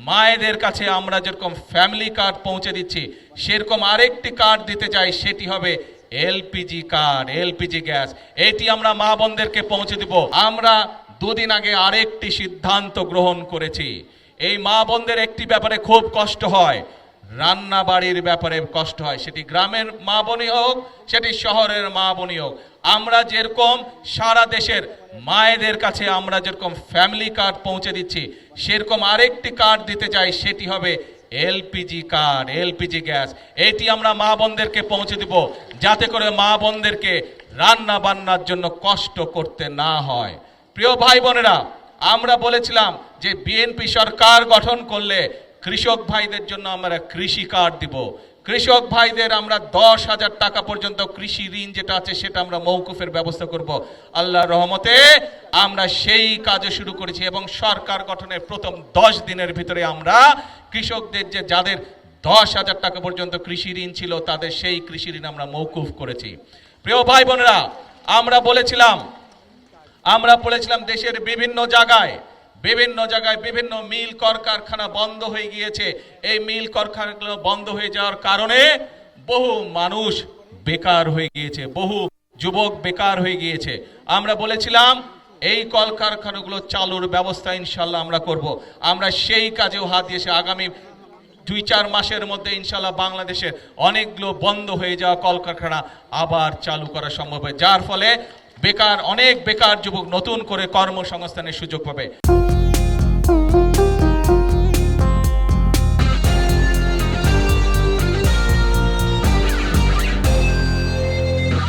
মায়েদের কাছে আমরা যেরকম ফ্যামিলি কার্ড পৌঁছে দিচ্ছি, সেরকম আরেকটি কার্ড দিতে চাই, সেটি হবে এলপিজি কার্ড, এলপিজি গ্যাস। এটি আমরা মা বোনদেরকে পৌঁছে দিব। আমরা দুদিন আগে আরেকটি সিদ্ধান্ত গ্রহণ করেছি। এই মা বোনদের একটি ব্যাপারে খুব কষ্ট হয়, রান্না বাড়ির ব্যাপারে কষ্ট হয়, সেটি গ্রামের মা বোনই হোক, সেটি শহরের মা বোনই হোক। আমরা যেরকম সারা দেশের মায়েদের কাছে আমরা যেরকম ফ্যামিলি কার্ড পৌঁছে দিচ্ছি, সেরকম আরেকটি কার্ড দিতে চাই, সেটি হবে এলপিজি কার্ড, এলপিজি গ্যাস। এটি আমরা মা বোনদেরকে পৌঁছে দিব, যাতে করে মা বোনদেরকে রান্না বান্নার জন্য কষ্ট করতে না হয়। প্রিয় ভাই বোনেরা, আমরা বলেছিলাম যে বিএনপি সরকার গঠন করলে কৃষক ভাইদের জন্য আমরা কৃষি কার্ড দিব। কৃষক ভাইদের আমরা 10,000 টাকা পর্যন্ত কৃষি ঋণ যেটা আছে সেটা আমরা মওকুফের ব্যবস্থা করব। আল্লাহর রহমতে আমরা সেই কাজে শুরু করেছি এবং সরকার গঠনের প্রথম 10 দিনের ভিতরে আমরা কৃষকদের যাদের 10,000 টাকা পর্যন্ত কৃষি ঋণ ছিল, তাদের সেই কৃষি ঋণ আমরা মওকুফ করেছি। প্রিয় ভাই বোনেরা, আমরা বলেছিলাম দেশের বিভিন্ন জায়গায় বিভিন্ন মিল কলকারখানা বন্ধ হয়ে গিয়েছে। এই মিল কলকারখানাগুলো বন্ধ হয়ে যাওয়ার কারণে বহু মানুষ বেকার হয়ে গিয়েছে, বহু যুবক বেকার হয়ে গিয়েছে। আমরা বলেছিলাম এই কলকারখানাগুলো চালুর ব্যবস্থা ইনশাল্লাহ আমরা করব। আমরা সেই কাজেও হাত দিয়েছি। আগামী 2-4 মাসের মধ্যে ইনশাল্লাহ বাংলাদেশের অনেকগুলো বন্ধ হয়ে যাওয়া কলকারখানা আবার চালু করা সম্ভব হয়, যার ফলে অনেক বেকার যুবক নতুন করে কর্মসংস্থানের সুযোগ পাবে।